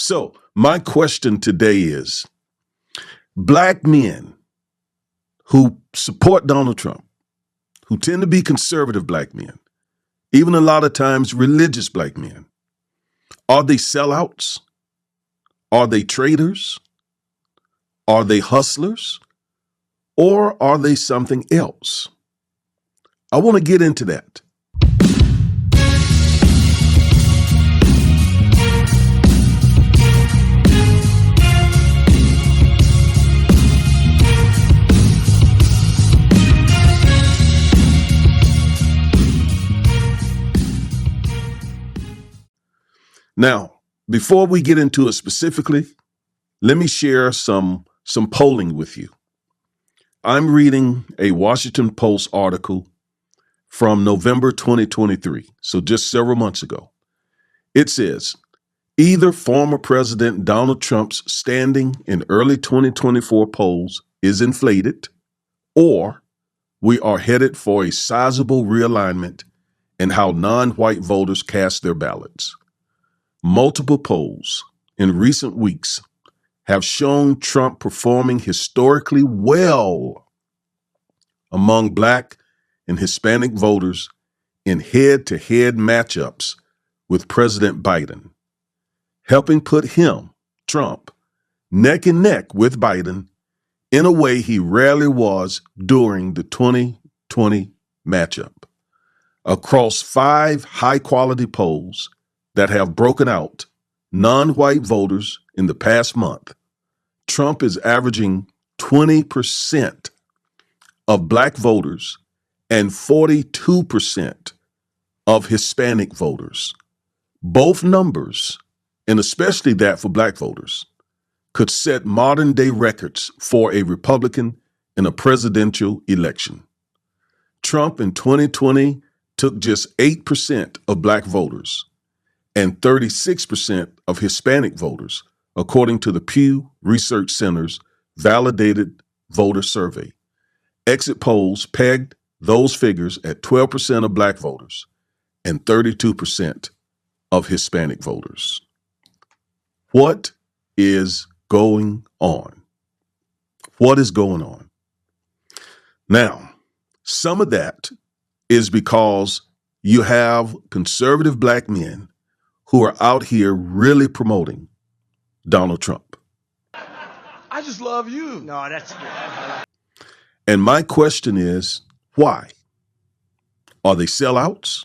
So my question today is, black men who support Donald Trump, who tend to be conservative black men, even a lot of times religious black men, are they sellouts? Are they traitors? Are they hustlers? Or are they something else? I want to get into that. Now, before we get into it specifically, let me share some polling with you. I'm reading a Washington Post article from November 2023, so just several months ago. It says, either former President Donald Trump's standing in early 2024 polls is inflated, or we are headed for a sizable realignment in how non-white voters cast their ballots. Multiple polls in recent weeks have shown Trump performing historically well among Black and Hispanic voters in head-to-head matchups with President Biden, helping put him, Trump, neck and neck with Biden in a way he rarely was during the 2020 matchup. Across 5 high-quality polls that have broken out non-white voters in the past month, Trump is averaging 20% of Black voters and 42% of Hispanic voters. Both numbers, and especially that for Black voters, could set modern-day records for a Republican in a presidential election. Trump in 2020 took just 8% of Black voters and 36% of Hispanic voters, according to the Pew Research Center's validated voter survey. Exit polls pegged those figures at 12% of Black voters and 32% of Hispanic voters. What is going on? What is going on? Now, some of that is because you have conservative Black men who are out here really promoting Donald Trump. I just love you. No, that's good. And my question is, why? Are they sellouts,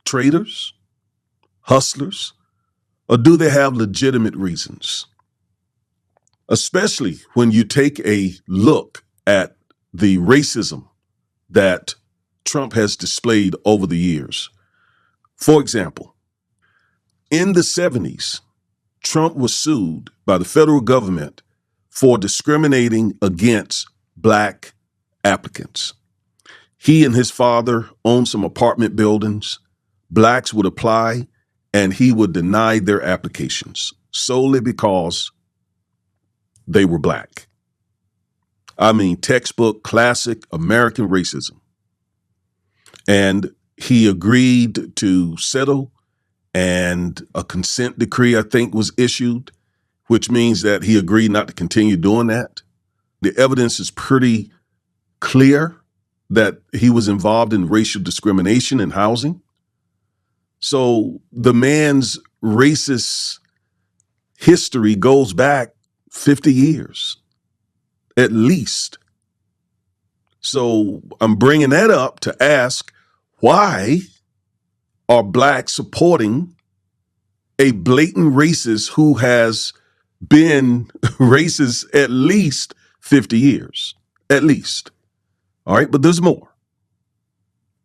traitors, hustlers, or do they have legitimate reasons? Especially when you take a look at the racism that Trump has displayed over the years. For example, in the 70s, Trump was sued by the federal government for discriminating against Black applicants. He and his father owned some apartment buildings. Blacks would apply and he would deny their applications solely because they were Black. I mean, textbook, classic American racism. And he agreed to settle, and a consent decree, I think, was issued, which means that he agreed not to continue doing that. The evidence is pretty clear that he was involved in racial discrimination in housing. So the man's racist history goes back 50 years, at least. So I'm bringing that up to ask, why are Blacks supporting a blatant racist who has been racist at least 50 years? At least. All right, but there's more.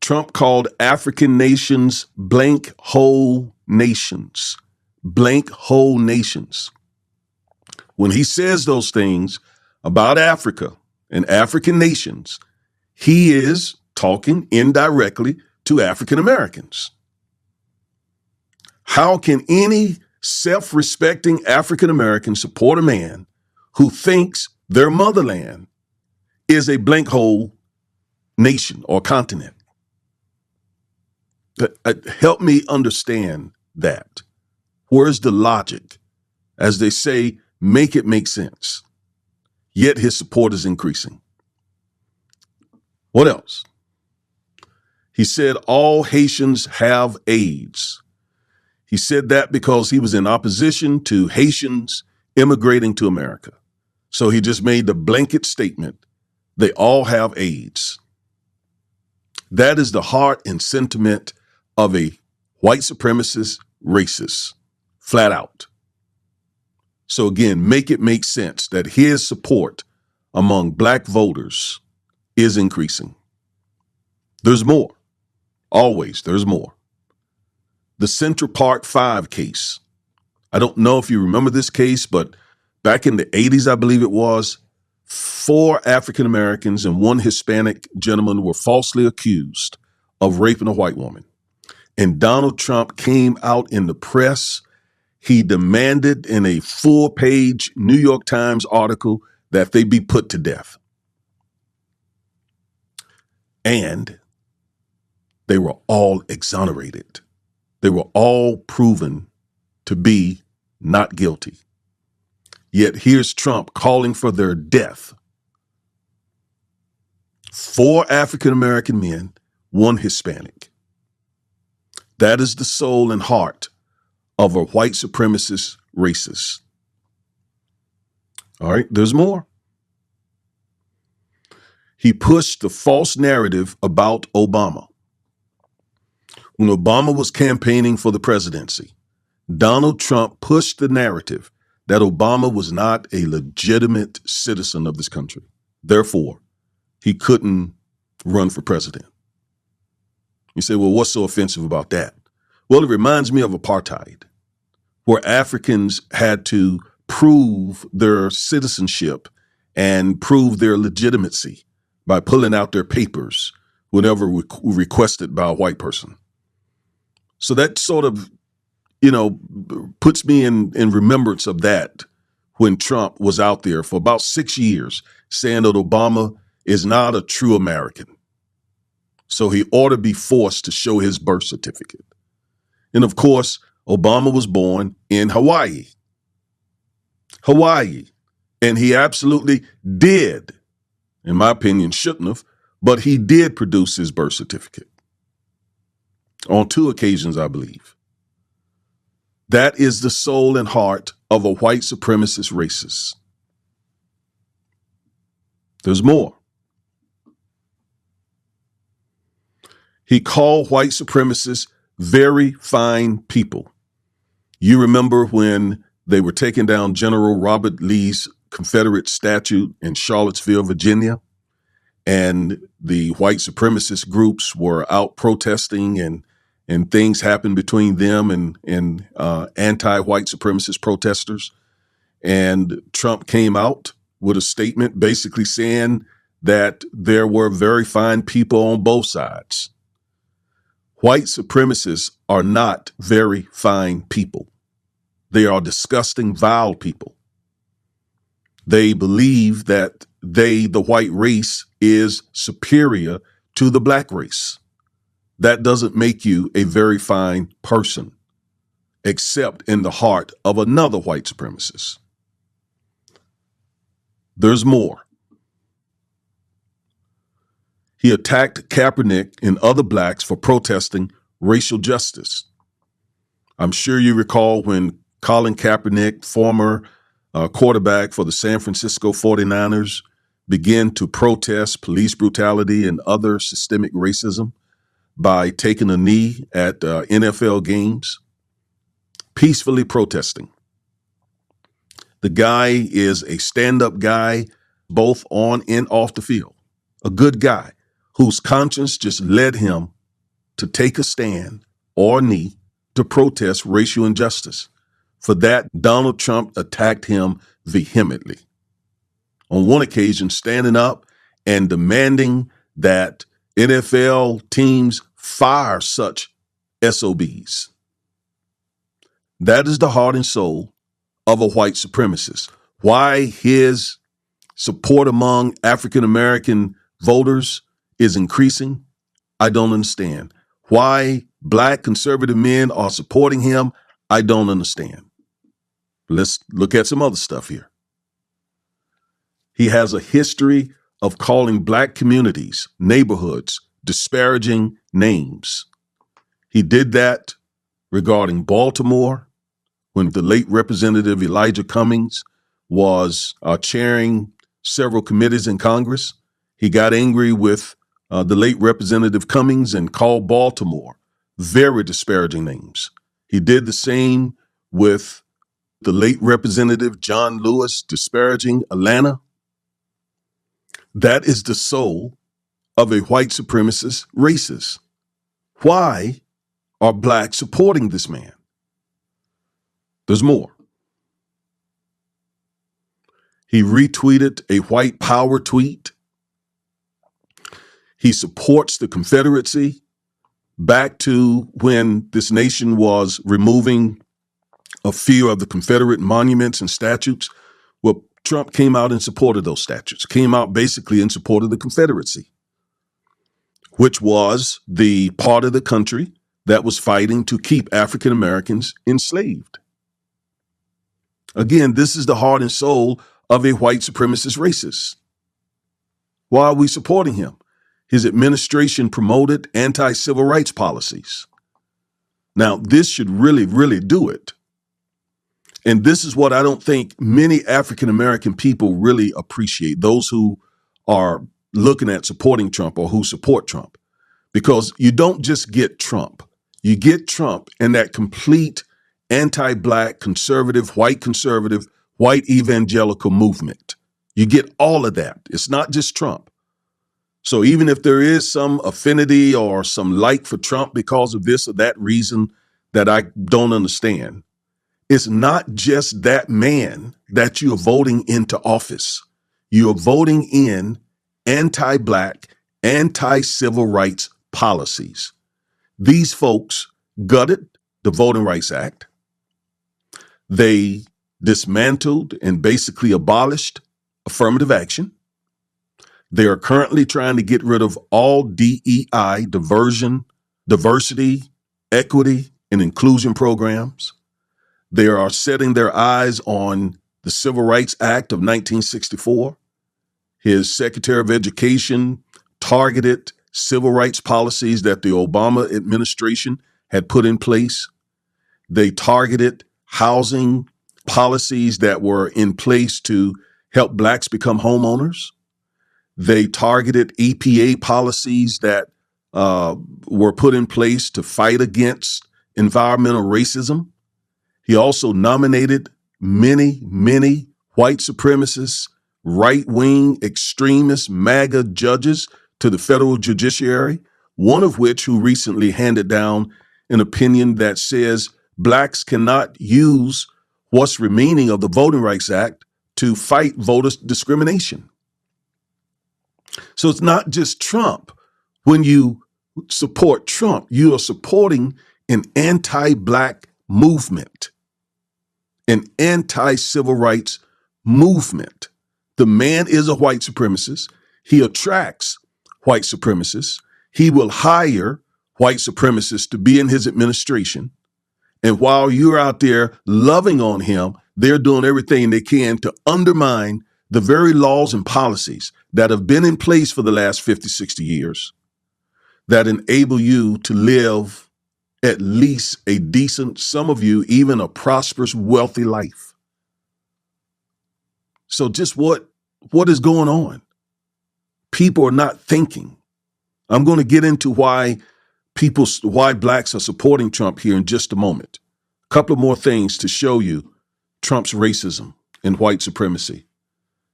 Trump called African nations blank hole nations. Blank hole nations. When he says those things about Africa and African nations, he is talking indirectly to African Americans. How can any self-respecting African American support a man who thinks their motherland is a blank hole nation or continent? Help me understand that. Where's the logic As they say, make it make sense. Yet his support is increasing. What else? He said all Haitians have AIDS. He said that because he was in opposition to Haitians immigrating to America. So he just made the blanket statement, they all have AIDS. That is the heart and sentiment of a white supremacist racist, flat out. So again, make it make sense that his support among black voters is increasing. There's more. Always, there's more. The Central Park 5 case. I don't know if you remember this case, but back in the 80s, I believe it was, 4 African Americans and 1 Hispanic gentleman were falsely accused of raping a white woman. And Donald Trump came out in the press. He demanded in a full-page New York Times article that they be put to death. And they were all exonerated. They were all proven to be not guilty. Yet here's Trump calling for their death. 4 African-American men, 1 Hispanic. That is the soul and heart of a white supremacist racist. All right, there's more. He pushed the false narrative about Obama. When Obama was campaigning for the presidency, Donald Trump pushed the narrative that Obama was not a legitimate citizen of this country. Therefore, he couldn't run for president. You say, well, what's so offensive about that? Well, it reminds me of apartheid, where Africans had to prove their citizenship and prove their legitimacy by pulling out their papers whenever requested by a white person. So that sort of, puts me in remembrance of that when Trump was out there for about 6 years saying that Obama is not a true American. So he ought to be forced to show his birth certificate. And of course, Obama was born in Hawaii. And he absolutely did, in my opinion, shouldn't have, but he did produce his birth certificate on 2 occasions, I believe. That is the soul and heart of a white supremacist racist. There's more. He called white supremacists very fine people. You remember when they were taking down General Robert Lee's Confederate statue in Charlottesville, Virginia, and the white supremacist groups were out protesting and things happened between them and anti-white supremacist protesters. And Trump came out with a statement basically saying that there were very fine people on both sides. White supremacists are not very fine people. They are disgusting, vile people. They believe that the white race, is superior to the black race. That doesn't make you a very fine person, except in the heart of another white supremacist. There's more. He attacked Kaepernick and other blacks for protesting racial justice. I'm sure you recall when Colin Kaepernick, former quarterback for the San Francisco 49ers, began to protest police brutality and other systemic racism by taking a knee at NFL games, peacefully protesting. The guy is a stand-up guy, both on and off the field, a good guy whose conscience just led him to take a stand or knee to protest racial injustice. For that, Donald Trump attacked him vehemently. On one occasion, standing up and demanding that NFL teams fire such SOBs. That is the heart and soul of a white supremacist. Why his support among African-American voters is increasing, I don't understand. Why black conservative men are supporting him, I don't understand. Let's look at some other stuff here. He has a history of calling black communities, neighborhoods, disparaging names. He did that regarding Baltimore when the late Representative Elijah Cummings was chairing several committees in Congress. He got angry with the late Representative Cummings and called Baltimore very disparaging names. He did the same with the late Representative John Lewis, disparaging Atlanta. That is the soul of a white supremacist racist. Why are blacks supporting this man? There's more. He retweeted a white power tweet. He supports the Confederacy back to when this nation was removing a few of the Confederate monuments and statues. Well, Trump came out in support of those statues, came out basically in support of the Confederacy, which was the part of the country that was fighting to keep African Americans enslaved. Again, this is the heart and soul of a white supremacist racist. Why are we supporting him? His administration promoted anti-civil rights policies. Now, this should really, really do it. And this is what I don't think many African American people really appreciate, those who are looking at supporting Trump or who support Trump. Because you don't just get Trump. You get Trump and that complete anti-black, conservative, white evangelical movement. You get all of that. It's not just Trump. So even if there is some affinity or some like for Trump because of this or that reason that I don't understand, it's not just that man that you're voting into office. You're voting in anti-black, anti-civil rights policies. These folks gutted the Voting Rights Act. They dismantled and basically abolished affirmative action. They are currently trying to get rid of all DEI, diversity, equity, and inclusion programs. They are setting their eyes on the Civil Rights Act of 1964. His Secretary of Education targeted civil rights policies that the Obama administration had put in place. They targeted housing policies that were in place to help blacks become homeowners. They targeted EPA policies that were put in place to fight against environmental racism. He also nominated many white supremacists, right-wing extremist MAGA judges to the federal judiciary, one of which who recently handed down an opinion that says blacks cannot use what's remaining of the Voting Rights Act to fight voter discrimination. So it's not just Trump. When you support Trump, you are supporting an anti-black movement, an anti-civil rights movement. The man is a white supremacist. He attracts white supremacists. He will hire white supremacists to be in his administration. And while you're out there loving on him, they're doing everything they can to undermine the very laws and policies that have been in place for the last 50, 60 years that enable you to live at least a decent, some of you, even a prosperous, wealthy life. So just what is going on? People are not thinking. I'm going to get into why blacks are supporting Trump here in just a moment. A couple of more things to show you Trump's racism and white supremacy.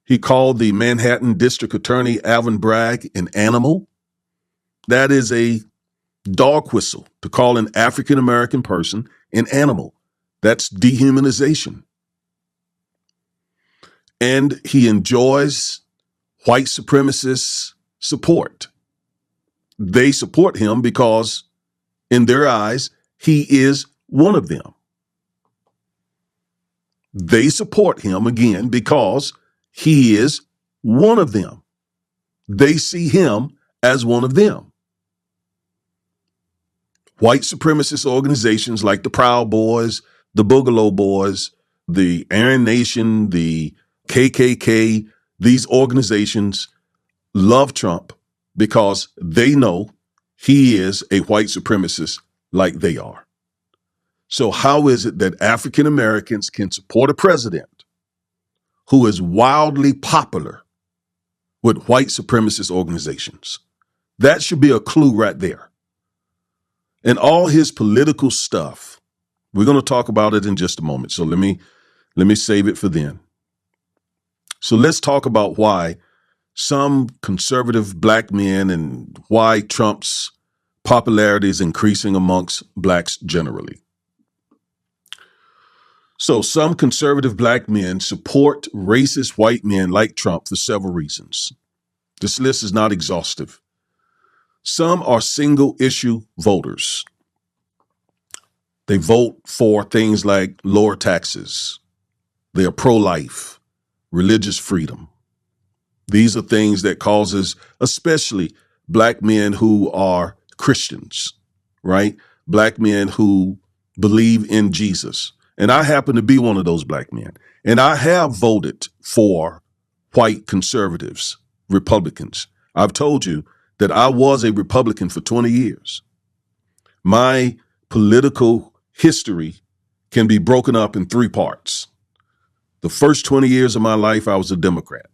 He called the Manhattan District Attorney Alvin Bragg an animal. That is a dog whistle to call an African-American person an animal. That's dehumanization. And he enjoys white supremacists' support. They support him because, in their eyes, he is one of them. They support him, again, because he is one of them. They see him as one of them. White supremacist organizations like the Proud Boys, the Boogaloo Boys, the Aryan Nation, the KKK, these organizations love Trump because they know he is a white supremacist like they are. So how is it that African Americans can support a president who is wildly popular with white supremacist organizations? That should be a clue right there. And all his political stuff, we're going to talk about it in just a moment. So let me save it for then. So let's talk about why some conservative black men and why Trump's popularity is increasing amongst blacks generally. So some conservative black men support racist white men like Trump for several reasons. This list is not exhaustive. Some are single issue voters. They vote for things like lower taxes. They are pro-life, religious freedom. These are things that causes, especially black men who are Christians, right? Black men who believe in Jesus. And I happen to be one of those black men. And I have voted for white conservatives, Republicans. I've told you that I was a Republican for 20 years. My political history can be broken up in three parts. The first 20 years of my life, I was a Democrat.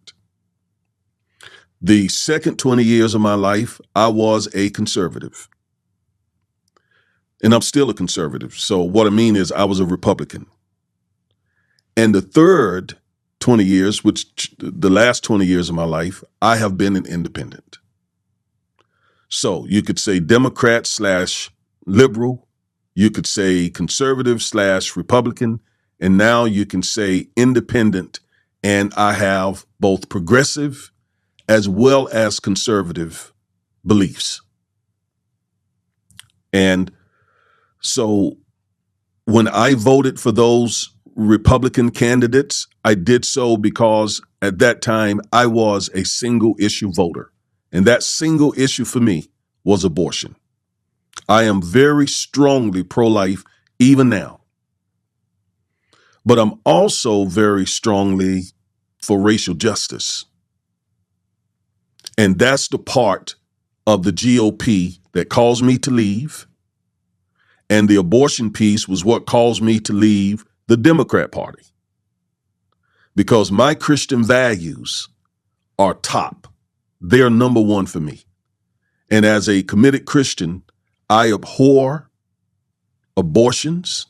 The second 20 years of my life, I was a conservative. And I'm still a conservative. So what I mean is I was a Republican. And the third 20 years, which the last 20 years of my life, I have been an independent. So you could say Democrat / liberal, you could say conservative / Republican, and now you can say independent. And I have both progressive as well as conservative beliefs. And so when I voted for those Republican candidates, I did so because at that time I was a single issue voter. And that single issue for me was abortion. I am very strongly pro-life even now. But I'm also very strongly for racial justice. And that's the part of the GOP that caused me to leave. And the abortion piece was what caused me to leave the Democrat Party. Because my Christian values are top. They're number one for me. And as a committed Christian, I abhor abortions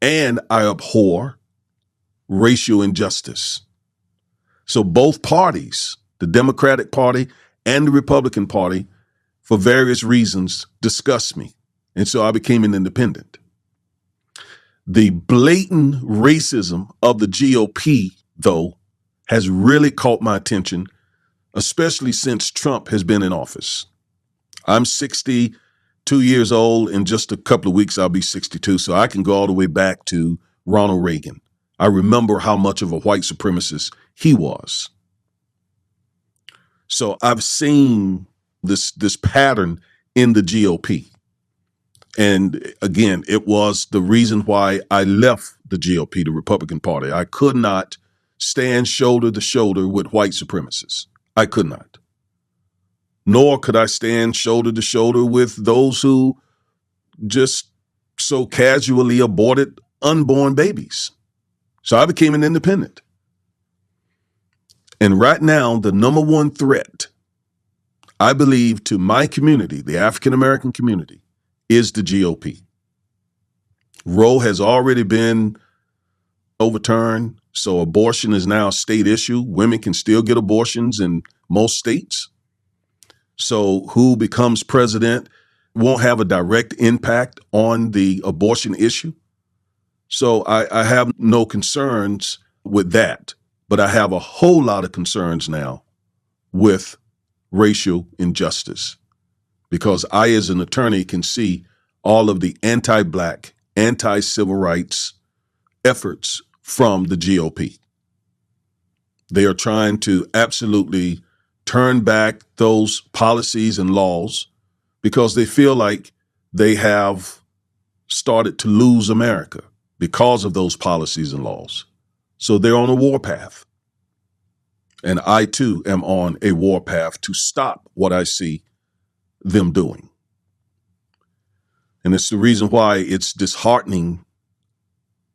and I abhor racial injustice. So both parties, the Democratic Party and the Republican Party, for various reasons, disgust me. And so I became an independent. The blatant racism of the GOP, though, has really caught my attention, especially since Trump has been in office. I'm 62 years old. In just a couple of weeks, I'll be 62. So I can go all the way back to Ronald Reagan. I remember how much of a white supremacist he was. So I've seen this pattern in the GOP. And again, it was the reason why I left the GOP, the Republican Party. I could not stand shoulder to shoulder with white supremacists. I could not. Nor could I stand shoulder to shoulder with those who just so casually aborted unborn babies. So I became an independent. And right now, the number one threat, I believe, to my community, the African American community, is the GOP. Roe has already been overturned, so abortion is now a state issue. Women can still get abortions in most states. So who becomes president won't have a direct impact on the abortion issue. So I have no concerns with that, but I have a whole lot of concerns now with racial injustice, because I, as an attorney, can see all of the anti-Black, anti-civil rights efforts from the GOP. They are trying to absolutely turn back those policies and laws because they feel like they have started to lose America. because of those policies and laws. So they're on a war path. And I too am on a war path to stop what I see them doing. And it's the reason why it's disheartening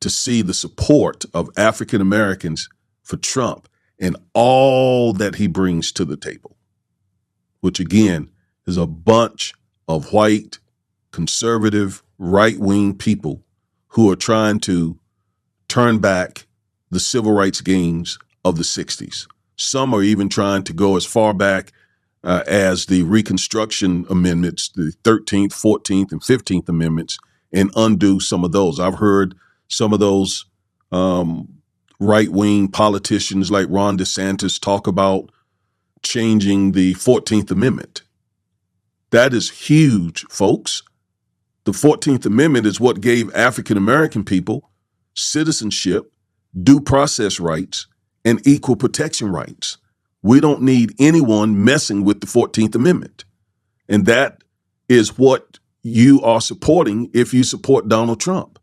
to see the support of African Americans for Trump and all that he brings to the table, which again is a bunch of white, conservative, right-wing people who are trying to turn back the civil rights gains of the 60s. Some are even trying to go as far back as the Reconstruction Amendments, the 13th, 14th, and 15th Amendments, and undo some of those. I've heard some of those right-wing politicians like Ron DeSantis talk about changing the 14th Amendment. That is huge, folks. The 14th Amendment is what gave African American people citizenship, due process rights, and equal protection rights. We don't need anyone messing with the 14th Amendment. And that is what you are supporting if you support Donald Trump.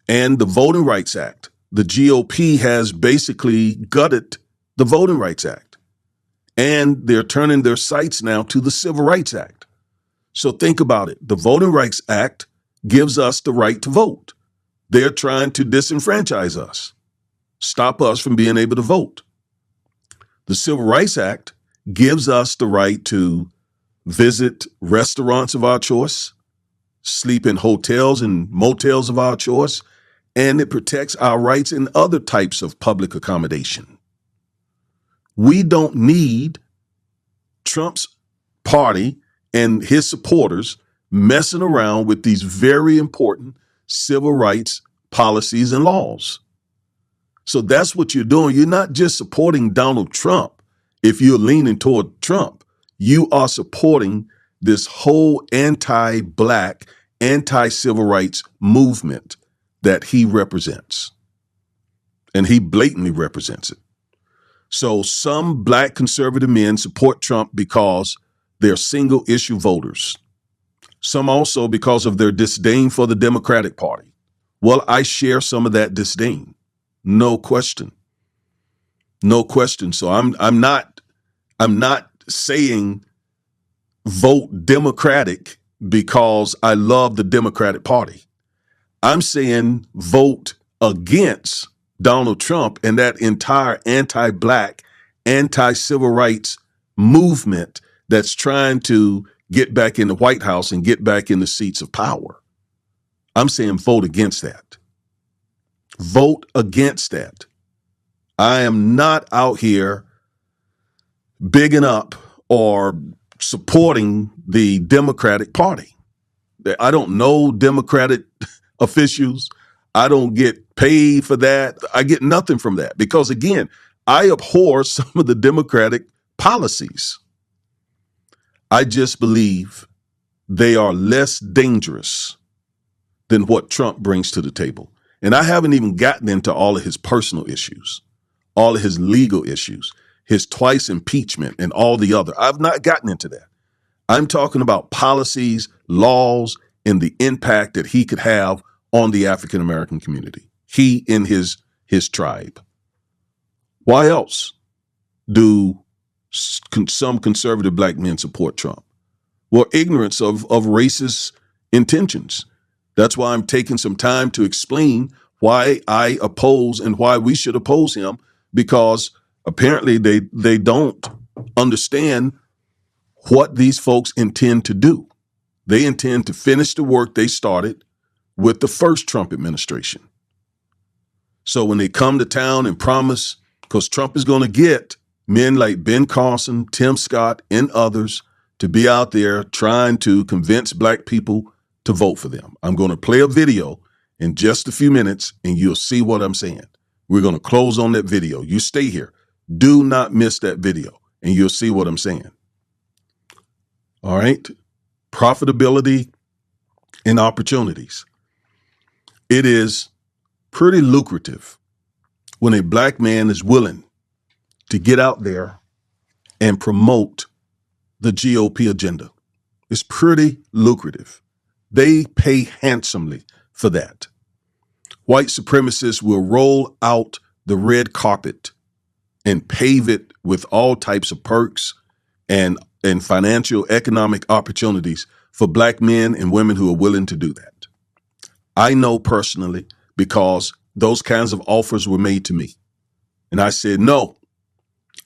And the Voting Rights Act. The GOP has basically gutted the Voting Rights Act. And they're turning their sights now to the Civil Rights Act. So think about it. The Voting Rights Act gives us the right to vote. They're trying to disenfranchise us, stop us from being able to vote. The Civil Rights Act gives us the right to visit restaurants of our choice, sleep in hotels and motels of our choice, and it protects our rights in other types of public accommodation. We don't need Trump's party and his supporters messing around with these very important civil rights policies and laws. So that's what you're doing. You're not just supporting Donald Trump. If you're leaning toward Trump, you are supporting this whole anti-Black, anti-civil rights movement that he represents. And he blatantly represents it. So some Black conservative men support Trump because they're single issue voters. Some also because of their disdain for the Democratic Party. Well, I share some of that disdain. No question. No question. So I'm not saying vote Democratic because I love the Democratic Party. I'm saying vote against Donald Trump and that entire anti-Black, anti-civil rights movement that's trying to get back in the White House and get back in the seats of power. I'm saying vote against that. Vote against that. I am not out here bigging up or supporting the Democratic Party. I don't know Democratic officials. I don't get paid for that. I get nothing from that because, again, I abhor some of the Democratic policies. I just believe they are less dangerous than what Trump brings to the table. And I haven't even gotten into all of his personal issues, all of his legal issues, his twice impeachment and all the other. I've not gotten into that. I'm talking about policies, laws, and the impact that he could have on the African American community. He and his tribe. Why else do some conservative Black men support Trump? Well, ignorance of racist intentions. That's why I'm taking some time to explain why I oppose and why we should oppose him, because apparently they don't understand what these folks intend to do. They intend to finish the work they started with the first Trump administration. So when they come to town and promise, because Trump is going to get men like Ben Carson, Tim Scott, and others to be out there trying to convince Black people to vote for them. I'm going to play a video in just a few minutes and you'll see what I'm saying. We're going to close on that video. You stay here. Do not miss that video and you'll see what I'm saying. All right. Profitability and opportunities. It is pretty lucrative when a Black man is willing to get out there and promote the GOP agenda. It's pretty lucrative. They pay handsomely for that. white supremacists will roll out the red carpet and pave it with all types of perks and financial economic opportunities for black men and women who are willing to do that. I know personally because those kinds of offers were made to me. And I said, no,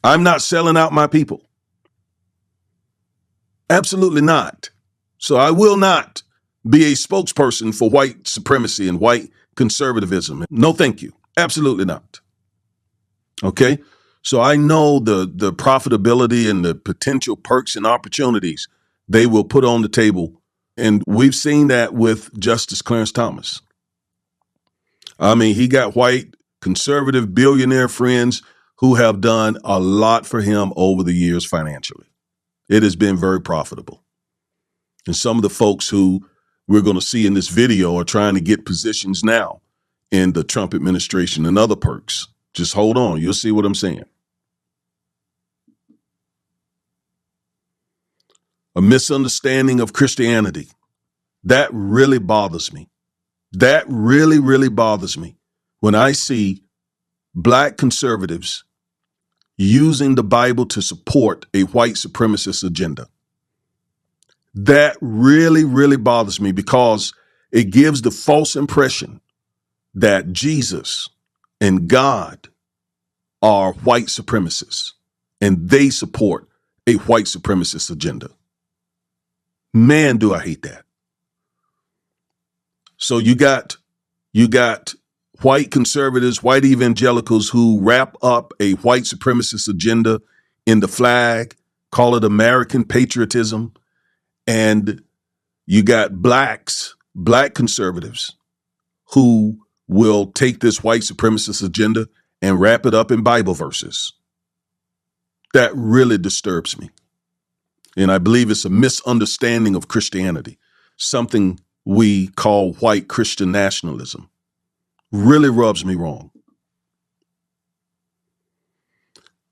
I'm not selling out my people. Absolutely not. So I will not be a spokesperson for white supremacy and white conservatism. No, thank you. Absolutely not. Okay. So I know the profitability and the potential perks and opportunities they will put on the table. And we've seen that with Justice Clarence Thomas. I mean, he got white conservative billionaire friends who have done a lot for him over the years financially. It has been very profitable. And some of the folks who we're going to see in this video are trying to get positions now in the Trump administration and other perks. Just hold on. You'll see what I'm saying. A misunderstanding of Christianity. That really bothers me. That really, really bothers me when I see black conservatives using the Bible to support a white supremacist agenda. That really, really bothers me because it gives the false impression that Jesus and God are white supremacists and they support a white supremacist agenda. Man, do I hate that. So you got white conservatives, white evangelicals who wrap up a white supremacist agenda in the flag, call it American patriotism. And you got black conservatives who will take this white supremacist agenda and wrap it up in Bible verses. That really disturbs me. And I believe it's a misunderstanding of Christianity, something we call white Christian nationalism. Really rubs me wrong.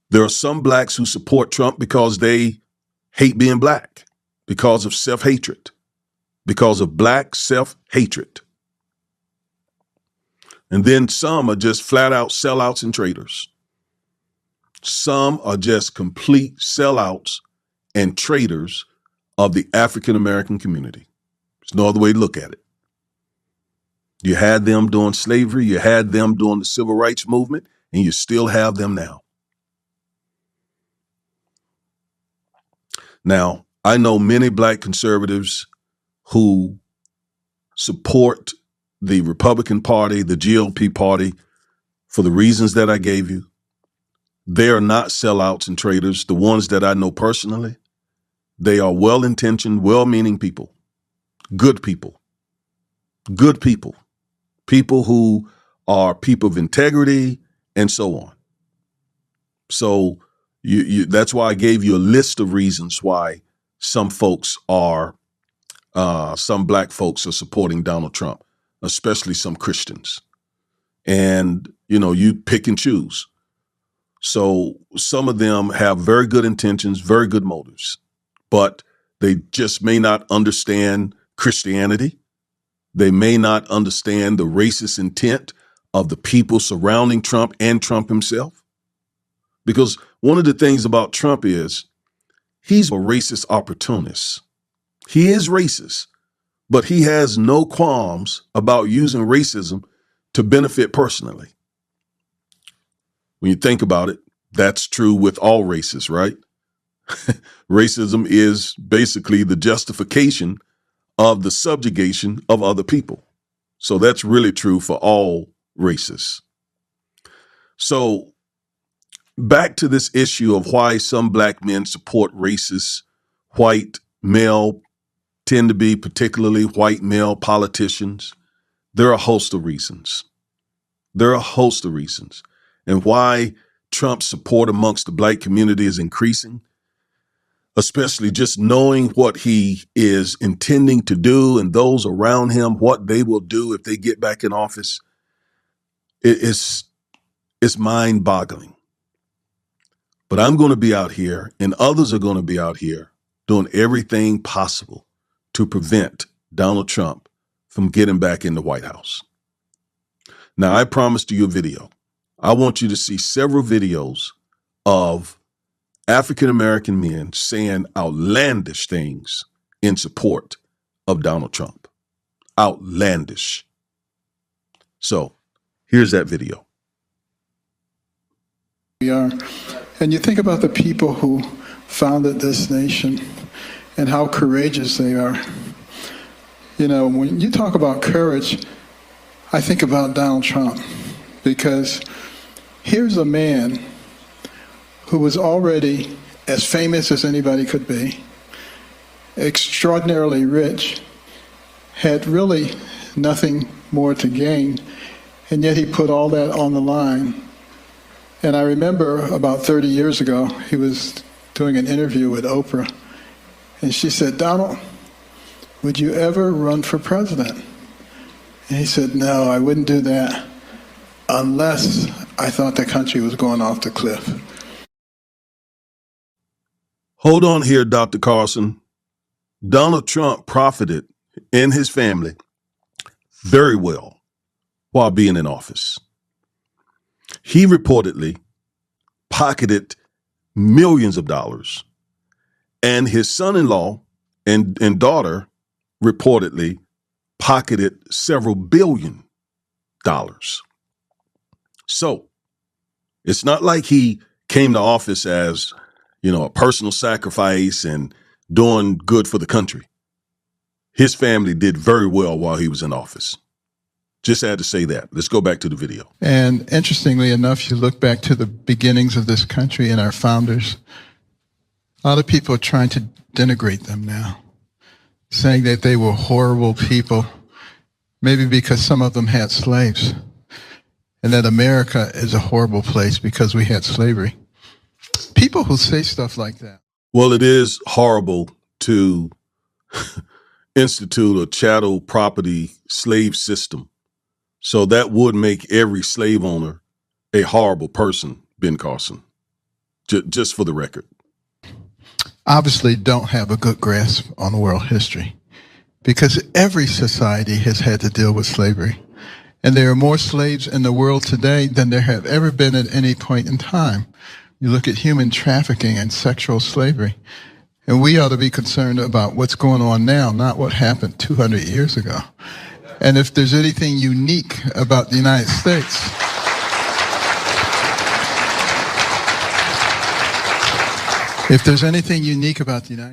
There are some blacks who support Trump because they hate being black, because of self-hatred, because of black self-hatred. And then some are just flat out sellouts and traitors. Some are just complete sellouts and traitors of the African American community. There's no other way to look at it. You had them during slavery, you had them during the civil rights movement, and you still have them now. Now, I know many black conservatives who support the Republican Party, the GOP party, for the reasons that I gave you. They are not sellouts and traitors. The ones that I know personally, they are well-intentioned, well-meaning people, good people, people who are people of integrity and so on. So that's why I gave you a list of reasons why some black folks are supporting Donald Trump, especially some Christians. And, you pick and choose. So some of them have very good intentions, very good motives, but they just may not understand Christianity. They may not understand the racist intent of the people surrounding Trump and Trump himself. Because one of the things about Trump is he's a racist opportunist. He is racist, but he has no qualms about using racism to benefit personally. When you think about it, that's true with all races, right? Racism is basically the justification of the subjugation of other people. So that's really true for all races. So back to this issue of why some black men support racist white male, tend to be particularly white male politicians. There are a host of reasons. And why Trump's support amongst the black community is increasing, especially just knowing what he is intending to do and those around him, what they will do if they get back in office. It's mind-boggling. But I'm going to be out here and others are going to be out here doing everything possible to prevent Donald Trump from getting back in the White House. Now, I promised you a video. I want you to see several videos of African-American men saying outlandish things in support of Donald Trump. Outlandish. So here's that video. We are. And you think about the people who founded this nation and how courageous they are. You know, when you talk about courage, I think about Donald Trump, because here's a man who was already as famous as anybody could be, extraordinarily rich, had really nothing more to gain, and yet he put all that on the line. And I remember about 30 years ago, he was doing an interview with Oprah, and she said, "Donald, would you ever run for president?" And he said, "No, I wouldn't do that unless I thought the country was going off the cliff." Hold on here, Dr. Carson. Donald Trump profited and his family very well while being in office. He reportedly pocketed millions of dollars, and his son-in-law and daughter reportedly pocketed several $billion. So it's not like he came to office as, you know, a personal sacrifice and doing good for the country. His family did very well while he was in office. Just had to say that. Let's go back to the video. And interestingly enough, you look back to the beginnings of this country and our founders, a lot of people are trying to denigrate them now, saying that they were horrible people, maybe because some of them had slaves, and that America is a horrible place because we had slavery. People who say stuff like that. Well, it is horrible to institute a chattel property slave system. So that would make every slave owner a horrible person, Ben Carson, just for the record. Obviously don't have a good grasp on world history, because every society has had to deal with slavery. And there are more slaves in the world today than there have ever been at any point in time. You look at human trafficking and sexual slavery, and we ought to be concerned about what's going on now, not what happened 200 years ago. And if there's anything unique about the United States,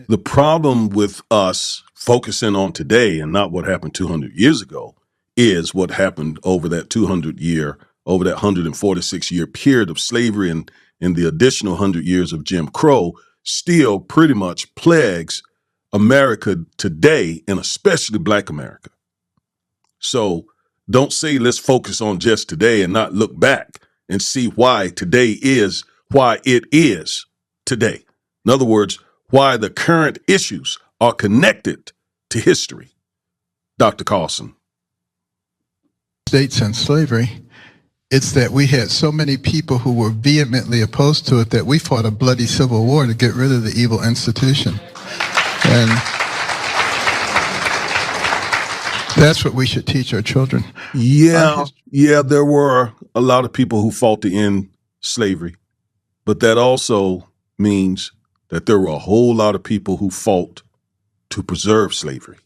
the problem with us focusing on today and not what happened 200 years ago is what happened over that 146-year period of slavery and the additional 100 years of Jim Crow still pretty much plagues America today, and especially Black America. So don't say let's focus on just today and not look back and see why today is why it is today. In other words, why the current issues are connected to history. Dr. Carson. States and slavery, it's that we had so many people who were vehemently opposed to it that we fought a bloody civil war to get rid of the evil institution. And that's what we should teach our children. Yeah, there were a lot of people who fought to end slavery, but that also means that there were a whole lot of people who fought to preserve slavery.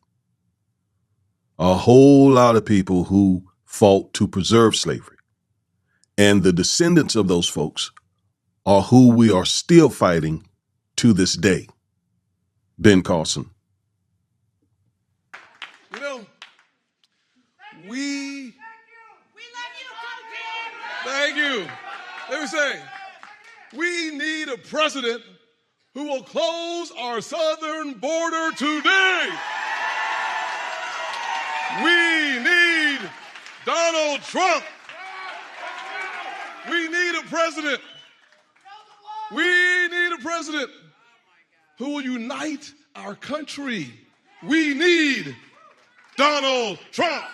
A whole lot of people who fought to preserve slavery. And the descendants of those folks are who we are still fighting to this day. Ben Carson. You know, we thank you. Let me say, we need a president who will close our southern border today. We need Donald Trump. We need a president. We need a president who will unite our country. We need Donald Trump.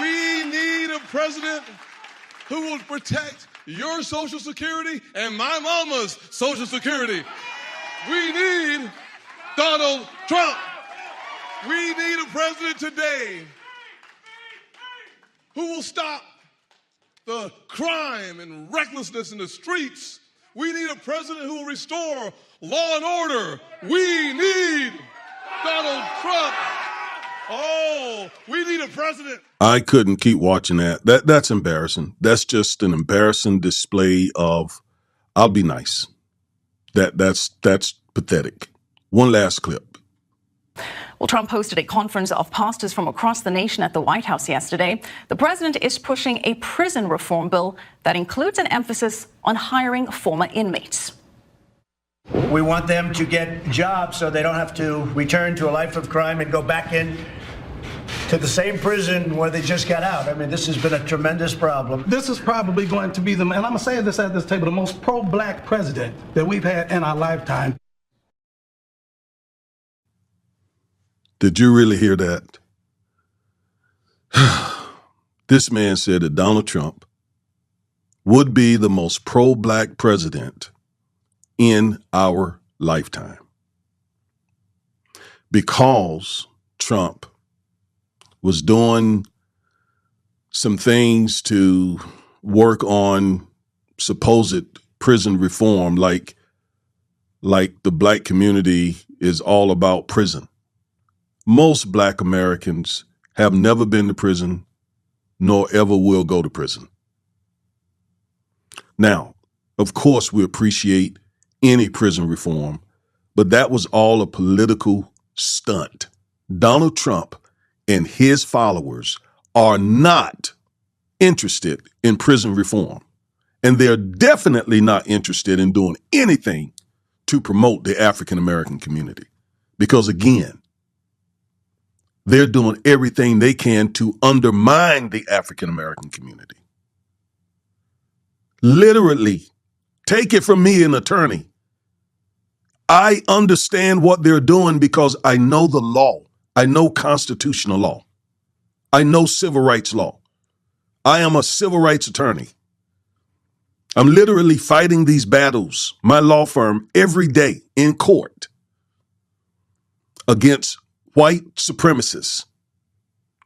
We need a president who will protect your Social Security and my mama's Social Security. We need Donald Trump. We need a president today who will stop the crime and recklessness in the streets. We need a president who will restore law and order. We need Donald Trump. Oh, we need a president. I couldn't keep watching that. That's embarrassing. That's just an embarrassing display of I'll be nice. That's pathetic. One last clip. Well, Trump hosted a conference of pastors from across the nation at the White House yesterday. The president is pushing a prison reform bill that includes an emphasis on hiring former inmates. We want them to get jobs so they don't have to return to a life of crime and go back in to the same prison where they just got out. I mean, this has been a tremendous problem. This is probably going to be and I'm going to say this at this table, the most pro-black president that we've had in our lifetime. Did you really hear that? This man said that Donald Trump would be the most pro-black president in our lifetime because Trump was doing some things to work on supposed prison reform, like the black community is all about prison. Most black Americans have never been to prison, nor ever will go to prison. Now, of course, we appreciate any prison reform, but that was all a political stunt. Donald Trump and his followers are not interested in prison reform, and they're definitely not interested in doing anything to promote the African American community. Because again, they're doing everything they can to undermine the African American community. Literally, take it from me, an attorney. I understand what they're doing because I know the law. I know constitutional law. I know civil rights law. I am a civil rights attorney. I'm literally fighting these battles, my law firm, every day in court against white supremacists,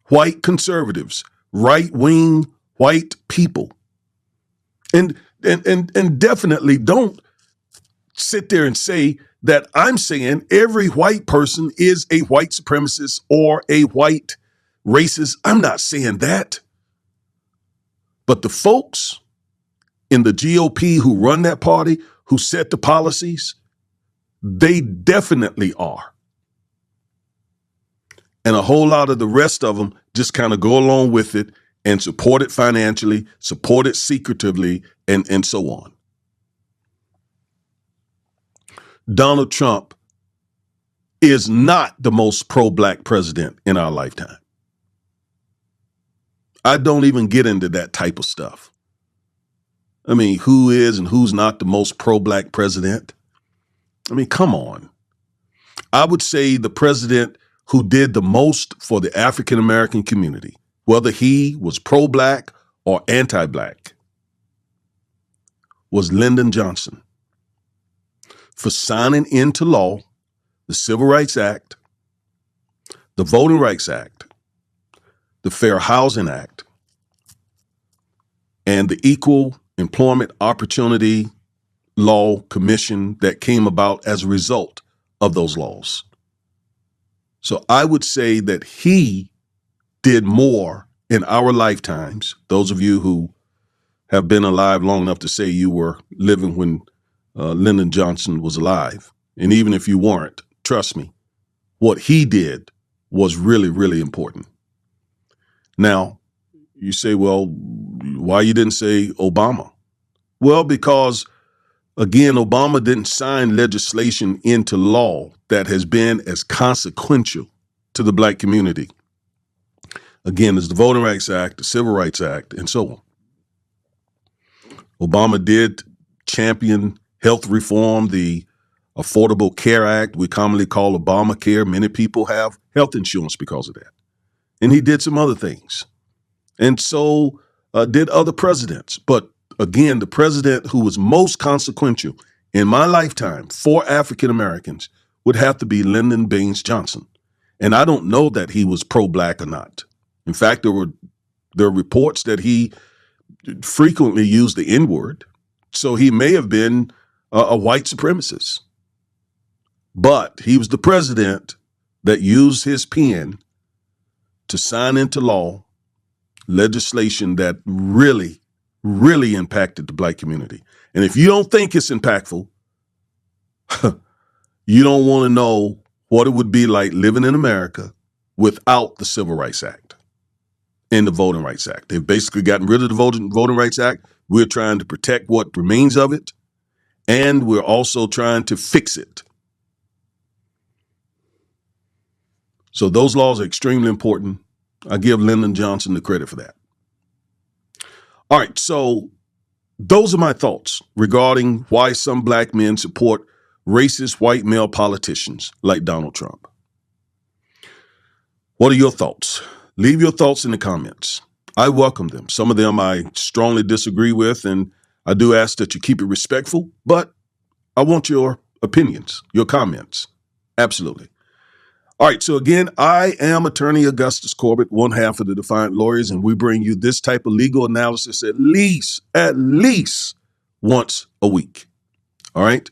white conservatives, right-wing white people. And definitely don't sit there and say that I'm saying every white person is a white supremacist or a white racist. I'm not saying that. But the folks in the GOP who run that party, who set the policies, they definitely are. And a whole lot of the rest of them just kind of go along with it and support it financially, support it secretively, and so on. Donald Trump is not the most pro-black president in our lifetime. I don't even get into that type of stuff. I mean, who is and who's not the most pro-black president? I mean, come on. I would say the president who did the most for the African American community, whether he was pro-black or anti-black, was Lyndon Johnson, for signing into law the Civil Rights Act, the Voting Rights Act, the Fair Housing Act, and the Equal Employment Opportunity Law Commission that came about as a result of those laws. So I would say that he did more in our lifetimes. Those of you who have been alive long enough to say you were living when Lyndon Johnson was alive. And even if you weren't, trust me, what he did was really, really important. Now, you say, well, why you didn't say Obama? Well, because, again, Obama didn't sign legislation into law that has been as consequential to the black community. Again, there's the Voting Rights Act, the Civil Rights Act, and so on. Obama did champion health reform, the Affordable Care Act, we commonly call Obamacare. Many people have health insurance because of that. And he did some other things. And so did other presidents. But again, the president who was most consequential in my lifetime for African Americans would have to be Lyndon Baines Johnson. And I don't know that he was pro-black or not. In fact, there were There are reports that he frequently used the N-word, so he may have been a white supremacist. But he was the president that used his pen to sign into law legislation that really, really impacted the black community. And if you don't think it's impactful, you don't want to know what it would be like living in America without the Civil Rights Act and the Voting Rights Act. They've basically gotten rid of the Voting Rights Act. We're trying to protect what remains of it, and we're also trying to fix it. So those laws are extremely important. I give Lyndon Johnson the credit for that. All right, so those are my thoughts regarding why some black men support racist white male politicians like Donald Trump. What are your thoughts? Leave your thoughts in the comments. I welcome them. Some of them I strongly disagree with, and I do ask that you keep it respectful, but I want your opinions, your comments. Absolutely. All right, so again, I am Attorney Augustus Corbett, one half of the Defiant Lawyers, and we bring you this type of legal analysis at least once a week. All right?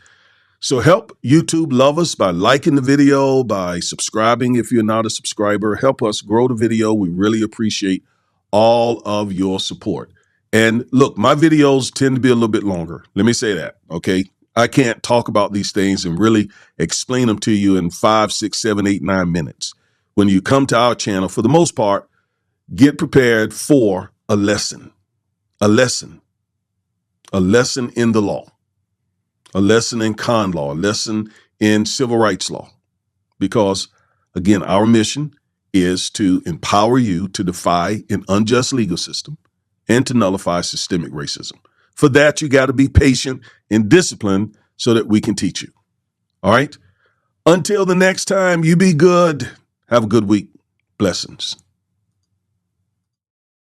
So help YouTube love us by liking the video, by subscribing if you're not a subscriber. Help us grow the video. We really appreciate all of your support. And look, my videos tend to be a little bit longer. Let me say that, okay? I can't talk about these things and really explain them to you in 5, 6, 7, 8, 9 minutes. When you come to our channel, for the most part, get prepared for a lesson in the law, a lesson in con law, a lesson in civil rights law. Because, again, our mission is to empower you to defy an unjust legal system and to nullify systemic racism. For that, you got to be patient and disciplined so that we can teach you. All right? Until the next time, you be good. Have a good week. Blessings.